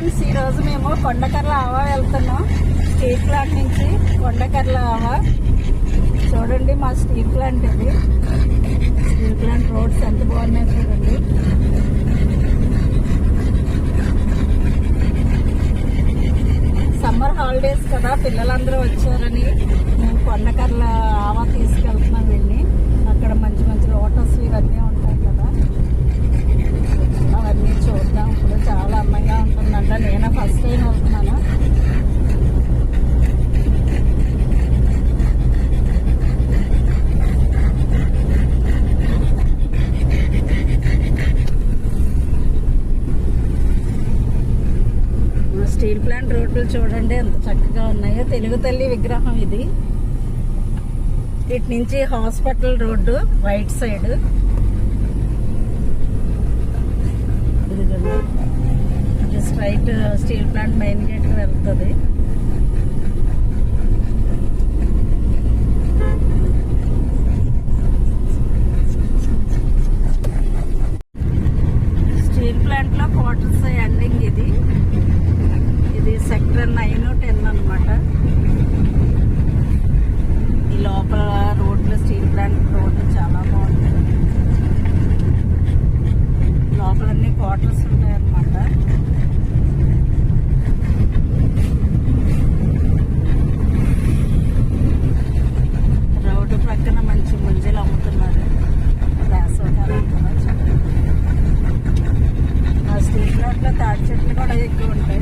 Friends, ఈరోజు మేము కొండకర్ల ఆవా వెళ్తున్నాం. స్టీల్ ప్లాంట్ నుంచి కొండకర్ల ఆవా. చూడండి మా స్టీల్ ప్లాంట్ ఇది. స్టీల్ ప్లాంట్ రోడ్స్ ఎంత బాగున్నాయి చూడండి. సమ్మర్ హాలిడేస్ కదా, పిల్లలందరూ వచ్చారని మేము కొండకర్ల ఆవా తీసుకెళ్తున్నాం. వెళ్ళి అక్కడ మంచి మంచి లోటస్ ఇవన్నీ ఉంటాయి కదా, అవన్నీ చూద్దాం. ఇప్పుడు చాలా అందంగా ఉంటుందంట. నేను ఫస్ట్ టైం వెళ్తున్నాను. స్టీల్ ప్లాంట్ రోడ్లు చూడండి ఎంత చక్కగా ఉన్నాయో. తెలుగు తల్లి విగ్రహం ఇది. ఇటు నుంచి hospital road right side. Straight steel plant main gate వెళ్తుంది. స్టీల్ ప్లాంట్ లో క్వార్టర్స్ ఎండింగ్ ఇది. ఇది సెక్టర్ 9, 10 అన్నమాట. ఈ లోపల రోడ్లు స్టీల్ ప్లాంట్ రోడ్లు చాలా బాగుంటుంది. లోపలన్నీ క్వార్టర్స్ ఉంటాయి అన్నమాట. రోడ్డు ప్రక్కన మంచి ముంజలు అమ్ముతున్నారు. వేసవకాలం కూడా ఆ స్టీల్ ప్లాంట్ లో తాటి చెట్లు కూడా ఎక్కువ ఉంటాయి.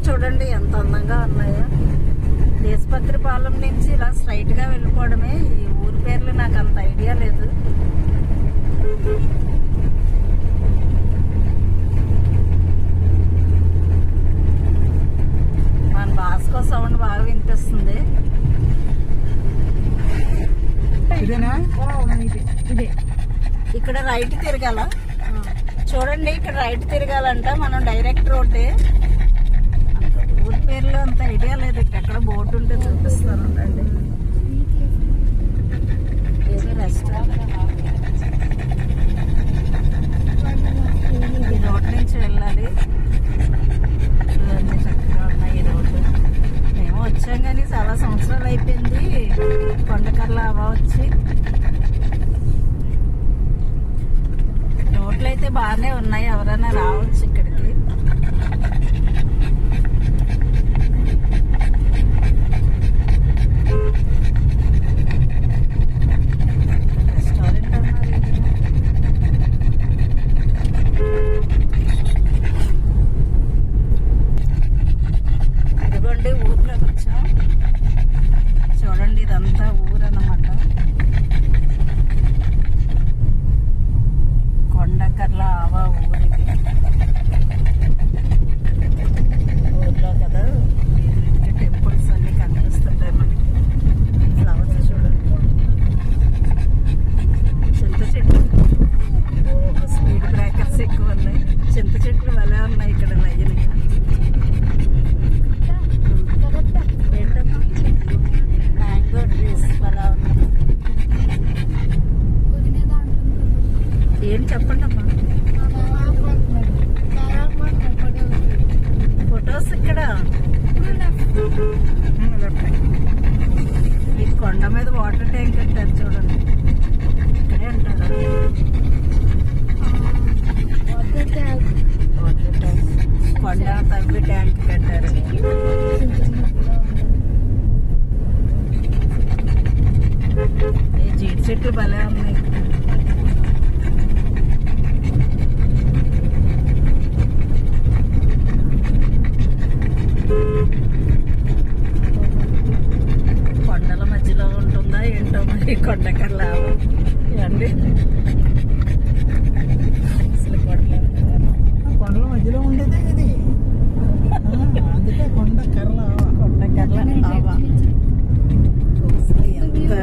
చూడండి ఎంత అందంగా ఉన్నాయో. దేశపత్రిపాలెం నుంచి ఇలా స్ట్రైట్ గా వెళ్ళిపోవడమే. ఈ ఊరి పేర్లు నాకు అంత ఐడియా లేదు. మన బాస్కో సౌండ్ బాగా వినిపిస్తుంది. ఇదే ఇక్కడ రైట్ తిరగాల. చూడండి ఇక్కడ రైట్ తిరగాలంట. మనం డైరెక్ట్ రోడ్డే. ఊరి పేర్లు అంత ఐడియా లేదు. ఇక్కడ బోర్డు ఉంటే చూపిస్తాను అండి. ఏదో రెస్టారెంట్. ఈ రోడ్ నుంచి వెళ్ళాలి. ఇవన్నీ చక్కగా ఉన్నాయి ఈ రోడ్డు. మేము వచ్చాం కానీ చాలా సంవత్సరాలు అయిపోయింది కొండకర్ల ఆవా వచ్చి. రోడ్లు అయితే బాగానే ఉన్నాయి. ఎవరైనా రావచ్చు ఇక్కడికి. ఊర్లోకి వచ్చాం. చూడండి ఇదంతా ఊరు అన్నమాట. కొండకర్ల ఆవా ఊరికి. ఊర్లో కదా టెంపుల్స్ అన్ని కనిపిస్తుంటాయి మనకి. ఫ్లవర్స్ చూడండి. చింత చెట్లు. స్పీడ్ బ్రేకర్స్ ఎక్కువ ఉన్నాయి. చింత చెట్లు భలే ఉన్నాయి ఇక్కడ లైన్గా. మ్యాంగో ట్రీస్ అలా ఉన్నాయి. ఏం చెప్పండి అమ్మా. ఫొటోస్ ఇక్కడ. ఈ కొండ మీద వాటర్ ట్యాంక్ కట్టారు చూడండి. ఇక్కడే అంటారు వాటర్ ట్యాంక్. కొండ తవ్వి ట్యాంక్ కట్టారు. ఈ జీడి చెట్లు భలే ఉన్నాయి. కొండల మధ్యలో ఉంటుందా ఏంటో మరి కొండకర్ల ఆవా. ఇవ్వండి అసలు కొండల మధ్యలో ఉండేదే ఇది. అందుకే కొండకర్ల ఆవా. కొండకర్ల ఆవా. ఎంత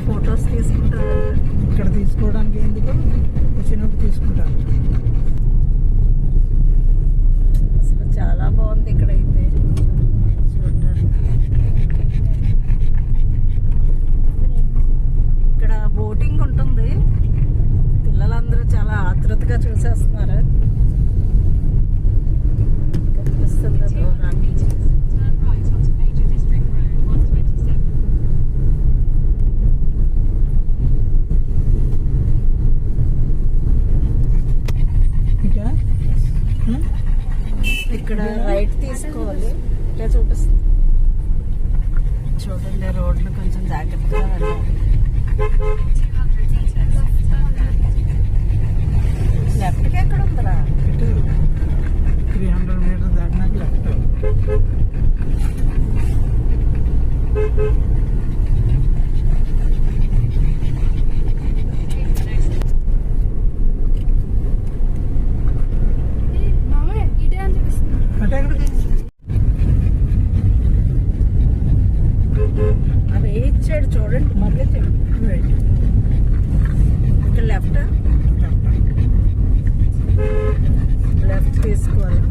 ఫొటోస్ తీసుకుంటారు. ఇక్కడ తీసుకోవడానికి ఎందుకు వచ్చినప్పుడు తీసుకుంటారు. అసలు చాలా బాగుంది ఇక్కడైతే చూడటానికి. ఇక్కడ బోటింగ్ ఉంటుంది. పిల్లలందరూ చాలా ఆతృతగా చూసేస్తున్నారు. కనిపిస్తుంది దూరాన్ని. ఇంకా ఇక్కడ రైట్ తీసుకోవాలి. ఇట్లా చూపిస్తుంది. చూడండి, రోడ్లు కొంచెం జాగ్రత్తగా వెళ్ళాలి. లెఫ్ట్కి ఎక్కడ ఉందిరా? 300 మీటర్ దాటినాక లెఫ్ట్. అంటే ఎక్కడికి? అవి ఇచ్చాడు చూడండి. మళ్ళీ రైట్. ఇక్కడ లెఫ్ట్ లెఫ్ట్ తీసుకోవాలి.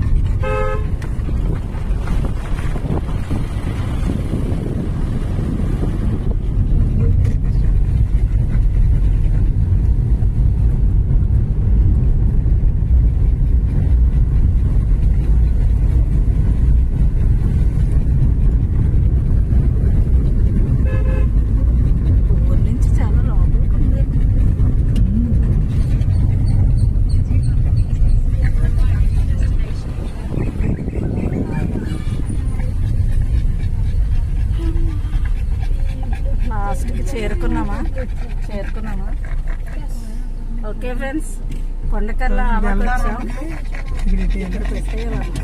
ఊరు నుంచి చాలా లోపలికి ఉంది. లాస్ట్కి చేరుకున్నామా? ఓకే ఫ్రెండ్స్, కొండకర్ల ఆమెకు వచ్చాం. ఇక్కడ పెట్టేయాలంట.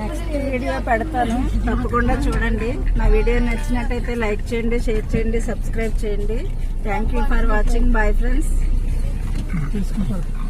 నెక్స్ట్ వీడియో పెడతాను, తప్పకుండా చూడండి. నా వీడియో నచ్చినట్టయితే లైక్ చేయండి, షేర్ చేయండి, సబ్స్క్రైబ్ చేయండి. Thank you for watching. Bye friends. తీసుకుంటారు.